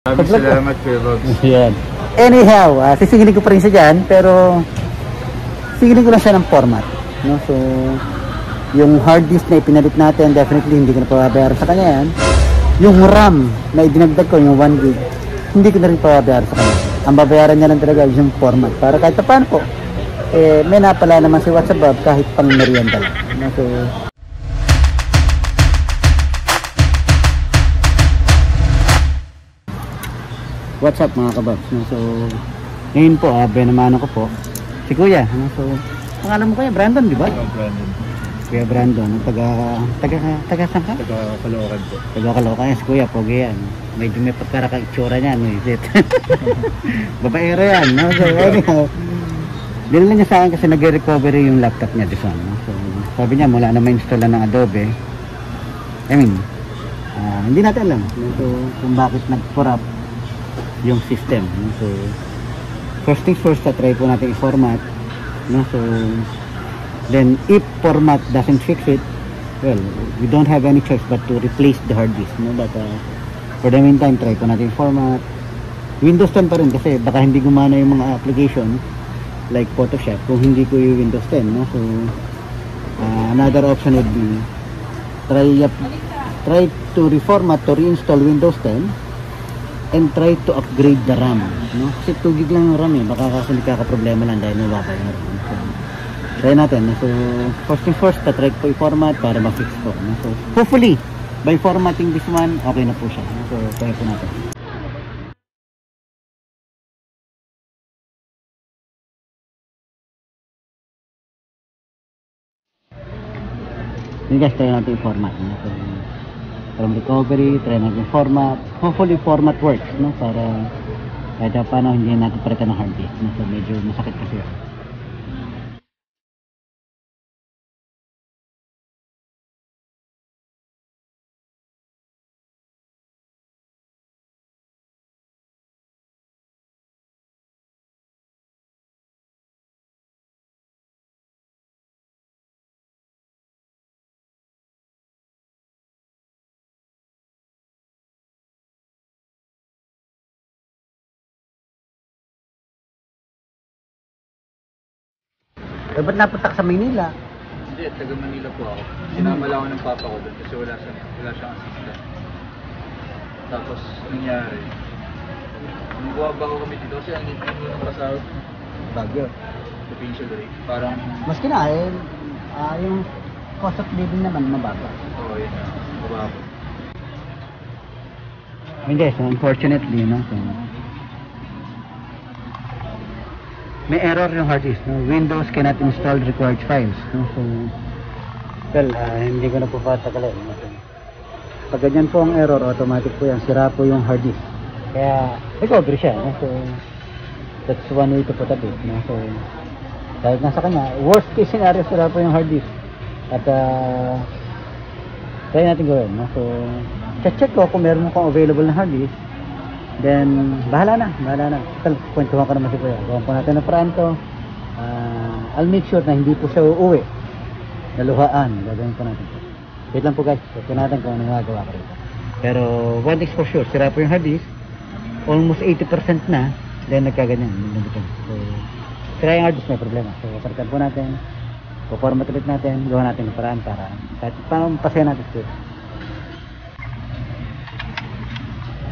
Salamat Kuya Bobs. Yan. Anyhow, sisingilin ko pa rin siya dyan, pero singilin ko lang siya ng format, no? So yung hard disk na ipinalit natin, definitely hindi ko na pababayaran sa kanya yan. Yung RAM na idinagdag ko, yung 1 gig, hindi ko na rin pababayaran sa kanya. Ang babayaran niya lang talaga yung format, para kahit paano po may napala naman si WhatsApp Bob kahit pang merienda lang, no? So what's up mga kababs, no? So ngayon po, benamano ko po si Kuya, no? So pangalan mo Kuya, Brandon, di ba? Brandon. Kuya Brandon, taga saan ka? Taga Caloocan po. Taga Caloocan, si Kuya, pogi yan. Medyo may pagkarakang-itsura niyan, no? Is it? Babaero yan, no? So anyhow, dinala niya sa akin kasi nag-recovery yung laptop niya this one, no? So sabi niya, mula na ma-install ng Adobe, I mean, hindi natin alam, no? So kung bakit nag-corrupt yung system, no? So first things first, try po natin i-format, no? So then if format doesn't fix it, well, we don't have any choice but to replace the hard disk, no? But for the meantime, try po natin i-format. Windows 10 pa rin kasi baka hindi gumana yung mga application like Photoshop kung hindi ko yung Windows 10, no? So another option would be try to reformat, to reinstall Windows 10 and try to upgrade the RAM, no? Kasi 2 gig lang yung RAM eh, baka kasi nagkakaproblema lang dahil mababa yung RAM. So try natin, no? So first thing first, try po i-format para ma-fix po, no? So hopefully by formatting this one, okay na po siya, no? So try po natin. Yun guys, try natin i-format, no? So from recovery, try natin format. Hopefully format works, no? Para kahit paano hindi natin palitan ng hard disk, no? So medyo masakit kasi yun. Eh, ba't napunta ka sa Maynila? Hindi, taga Manila po ako. Sinama lang ako ng papa ko doon kasi wala siyang assistant. Tapos, nangyari, nung buwaba ko kami dito kasi ang litin ko ng kasal Baguio. provincial rate. Parang, Maski na yung cost of living naman mababa. oo, yun na, mababa. Hindi, so unfortunately, no? So, may error yung hard disk, no? Windows cannot install required files, no? So well, hindi ko na po patagalin, no? So, pag ganyan po ang error, automatic po yan, sira po yung hard disk, kaya recovery siya, no? So that's one way to put it, no? So dahil nasa kanya, worst case scenario, sira po yung hard disk at try natin gawin, no? So check ko kung meron kong available na hard disk. Then, bahala na. Kwentuhan ko naman si Kuya. Gawin po natin ng paraan to. I'll make sure na hindi po siya uuwi. Naluhaan. Gagawin po natin. Wait lang po guys. Check natin kung ano magagawa ko rito. Pero, one thing's for sure. Sira po yung hard disk. Almost 80% na. Then, nagkaganyan. So, sira yung hard disk, may problema. So, palitan po natin. Po-format ulit natin. Gawin natin ng paraan para kahit paano pasaya natin ito.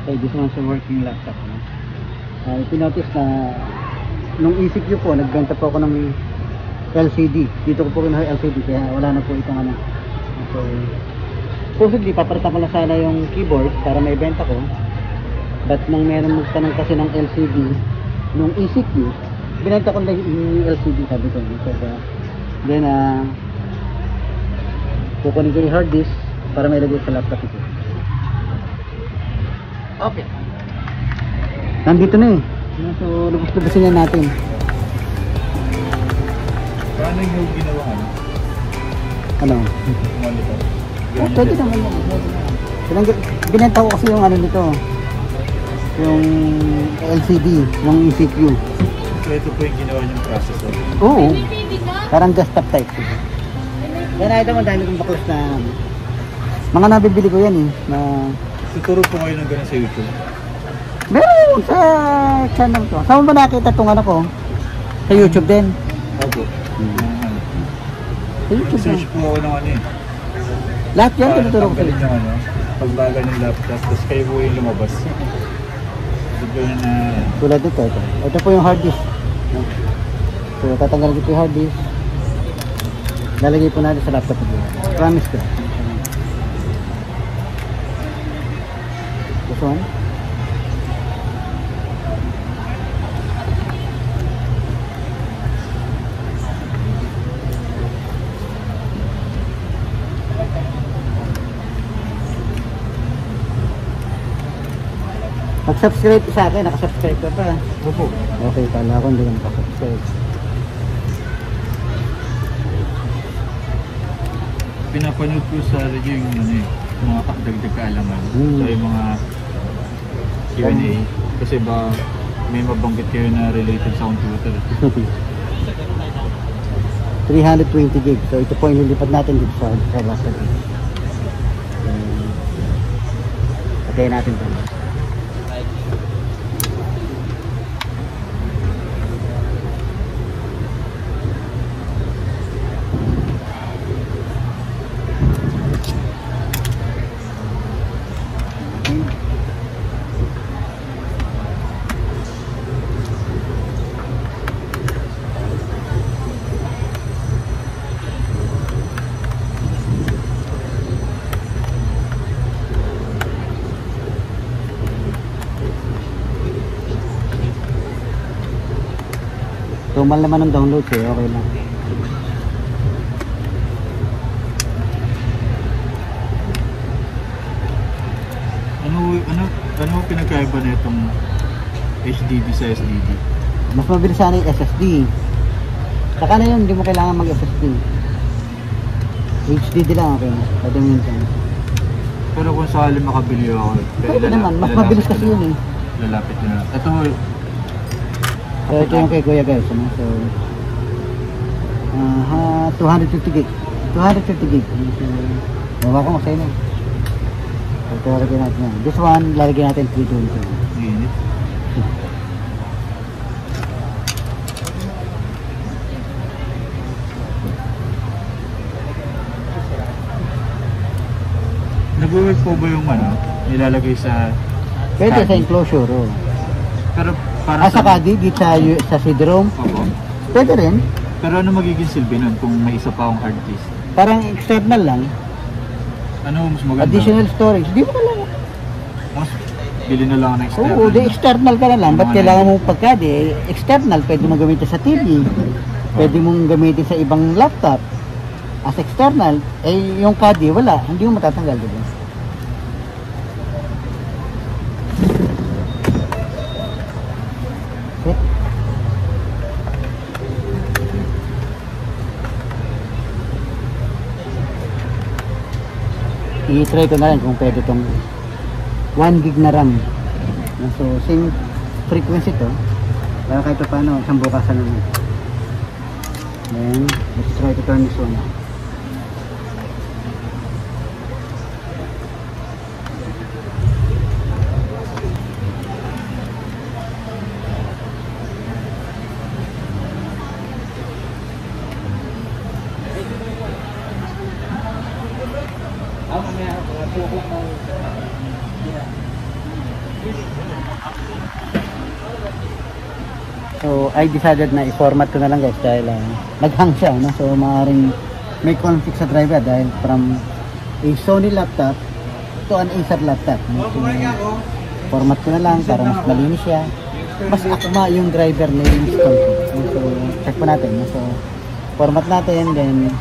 Okay, this one's a working laptop, no? Pinotice na nung ECQ po, nagbenta po ako ng LCD. Dito ko po kinuha LCD kaya wala na po itong ano. So supposedly papalitan ko lang sana yung keyboard para may benta ko. But nung meron magtanong kasi ng LCD nung ECQ, binenta ko lang yung LCD, sabi ko. So then kukunin ko yung hard disk para may lagay sa laptop ito. Okay. Nandito na eh. So, lubos-lubosin na natin. Paano yung ginawa ano? Ano? Monitor? Pwede naman yan. Binenta ko kasi yung ano nito. Yung LCD, yung ECQ. So, ito po yung ginawa niyong processor? Oo. Parang desktop type. Yan, nakita mo dahil kong baklas na mga nabibili ko yan eh. Na Tuturo po kayo ng gano'n sa YouTube? sa channel ko. Saan mo ba nakita itong ano ko? Sa YouTube din. Opo. Sa YouTube din. Search po ako ng ano eh. Lahat yan, tinuturo ko sa Tanggalin yung ano, pagbagal ng laptop, tapos kayo po yung lumabas. Bigla na... Tulad dito, ito. Ito po yung hard disk. So, tatanggalin dito yung hard disk. Lalagay po natin sa laptop ko. Promise ko. This one. Mag-subscribe sa akin, nakasubscribe ka pa. Opo. Okay, kala ko hindi ka nakasubscribe. Pinapanood ko sa radyo yung ano eh, mga kakadagdag kaalaman. So yung mga Q&A. Kasi ba may mabanggit kayo na related sa computer. 320 gig. So ito po yung nilipat natin dito sa laptop. Patayin natin ito. Tumal naman ang download eh, okay lang. Ano pinagkaiba na itong HDD sa SSD? Mas mabilis sana yung SSD. Saka na yun, hindi mo kailangan mag-SSD. HDD lang okay na. Pwede mo yun dyan. Pero kung sakali makabili ako, Pwede naman, mas mabilis kasi yun eh. Lalapit na. Ito, So ito yung kay Kuya guys, ano? So 250 gig. 250 gig. So, bawa ko masaya na. So ito lalagyan natin yan. This one, lalagyan natin 320. init. Nag-work po ba yung ano, nilalagay sa... Pwede sa enclosure, oh. Pero para sa CADI, dito sa CD-ROM. Opo. Pwede rin. Pero ano magiging silbi nun kung may isa pa akong hard disk? Parang external lang. Ano mas maganda? Additional storage. Di mo kailangan. Mas bili na lang ako ng external. Oo, di external ka na lang. Ba't kailangan mo pagka-CADI? External, pwede mo gamitin sa TV. Pwede mong gamitin sa ibang laptop. As external, eh yung CADI, wala. Hindi mo matatanggal, di ba? I-try ko na lang kung pwede itong 1 gig na RAM. So, same frequency to. Kaya kahit paano, isang bukasan naman. Then, let's try to turn this one. So, I decided na i-format ko na lang guys dahil nag-hang siya, no? So, maaaring may conflict sa driver dahil from a Sony laptop to an Acer laptop, no? So, format ko na lang para mas malinis siya. Mas akma yung driver na yung conflict. So, check po natin, no? So, format natin, then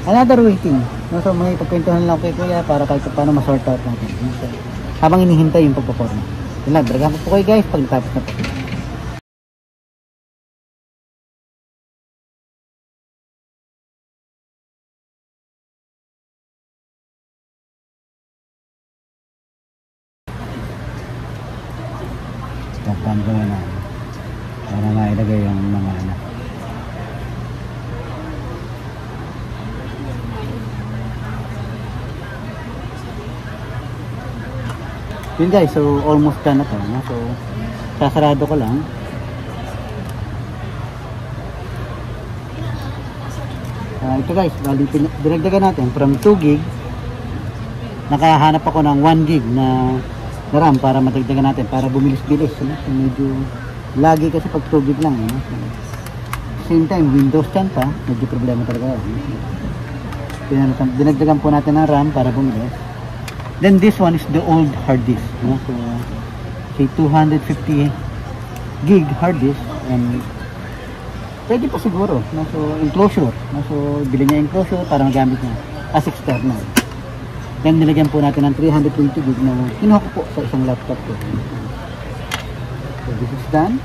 another waiting. No? So, may pagkwentuhan lang kay Kuya para kahit paano ma-sort out natin. No? So, habang inihintay yung pagpapormat. Yun lang, dragahan po kayo guys pag natapos na po. Tapang ko na para mailagay yung mga anak. Yun guys, so almost done na to, no? So sasarado ko lang. Ito guys, bali dinagdagan natin from 2 gig. Nakahanap ako ng 1 gig na RAM para madagdagan natin, para bumilis-bilis, no? So, medyo lagi kasi pag 2 gig lang, no? So, same time Windows 10 pa, medyo problema talaga yun. Dinagdagan po natin ng RAM para bumilis. Then this one is the old hard disk, no? So say 250 gig hard disk, and pwede pa siguro, no? So enclosure, no? So bilhin niya enclosure para magamit niya as external. Then nilagyan po natin ng 320 gig na kinuha ko po sa isang laptop ko. So this is done.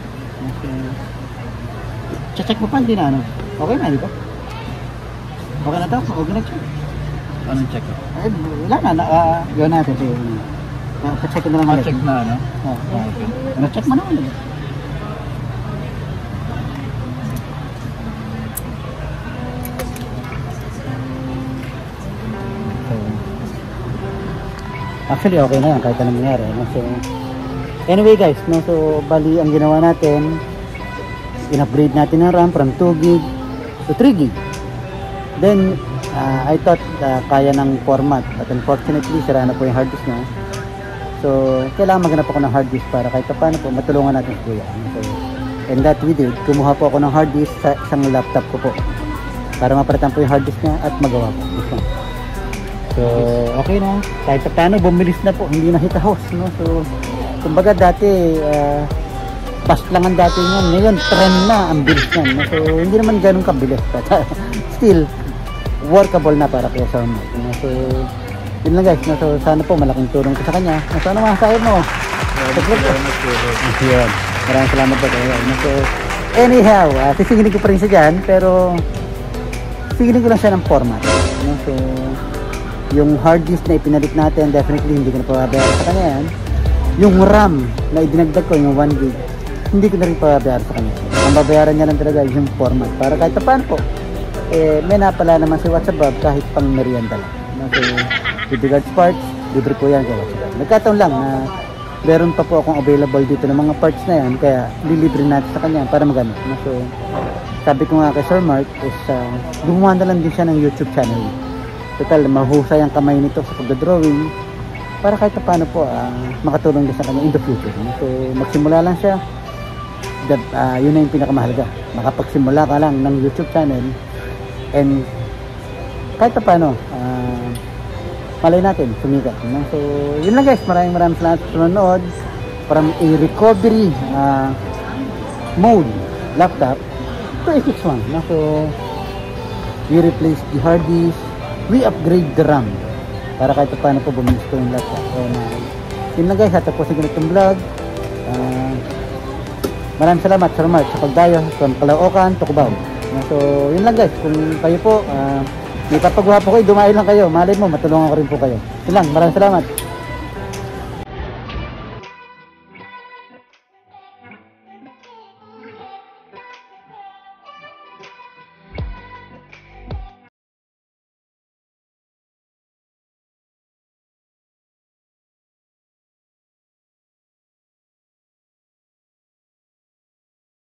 So check mo pa, hindi na ano. Okay na, di ba? Okay na to? Okay na check. Anong check? Eh, wala na, gawin natin. So, check na lang ulit. Check na, no? Okay. Na-check mo na ulit. So, actually, okay na yan kahit anong nangyari. No? So, anyway guys, no? So, bali ang ginawa natin, in-upgrade natin ng RAM from 2 gig to 3 gig. Then, I thought kaya ng format, but unfortunately sira na po yung hard disk na. So kailangan maghanap ako ng hard disk para kahit paano po matulungan natin si Kuya. So, and that we did, kumuha po ako ng hard disk sa isang laptop ko po para mapalitan po yung hard disk niya at magawa po. So okay na, kahit paano bumilis na po, hindi na hit a house, no? So kumbaga dati fast lang ang dati niyan, ngayon trend na ang bilis niyan, no? So hindi naman ganun kabilis, but still workable na para kay Sir Mark. So, yun lang guys. So, sana po malaking tulong ko sa kanya. So, ano masasabi mo? Maraming salamat po kayo. So, anyhow, sisingilin ko pa rin siya dyan, pero sisingilin ko lang siya ng format. So, yung hard disk na ipinalit natin, definitely hindi ko na pababayar sa kanya yan. Yung RAM na idinagdag ko, yung 1 gig, hindi ko na rin pababayar sa kanya. Ang babayaran niya lang talaga yung format. Para kahit paano po, may napala naman si WhatsApp kahit pang merienda lang. So, with regards parts, libre po yan kay WhatsApp. Nagkataon lang na meron pa po akong available dito ng mga parts na yan, kaya lilibre natin sa kanya para magamit. So, sabi ko nga kay Sir Mark is gumawa na lang din siya ng YouTube channel. Total, mahusay ang kamay nito sa pagdodrawing para kahit paano po makatulong din sa kanya in the future. So, magsimula lang siya. Yun na yung pinakamahalaga. Makapagsimula ka lang ng YouTube channel. And kahit pa paano, malay natin, sumikat. No? So, yun lang guys. Maraming salamat sa sunod. From a recovery mode laptop to a fixed one. No? So, we replace the hard disk, we upgrade the RAM para kahit pa paano po bumilis ko yung laptop. So, yun lang guys. Tapusin ko na itong vlog. Maraming salamat Sir Mark sa pagdayo from Caloocan to Cubao. So, yun lang guys. Kung kayo po, may papagawa po kayo, dumayo lang kayo. Malay mo, matulungan ko rin po kayo. Yun lang, maraming salamat.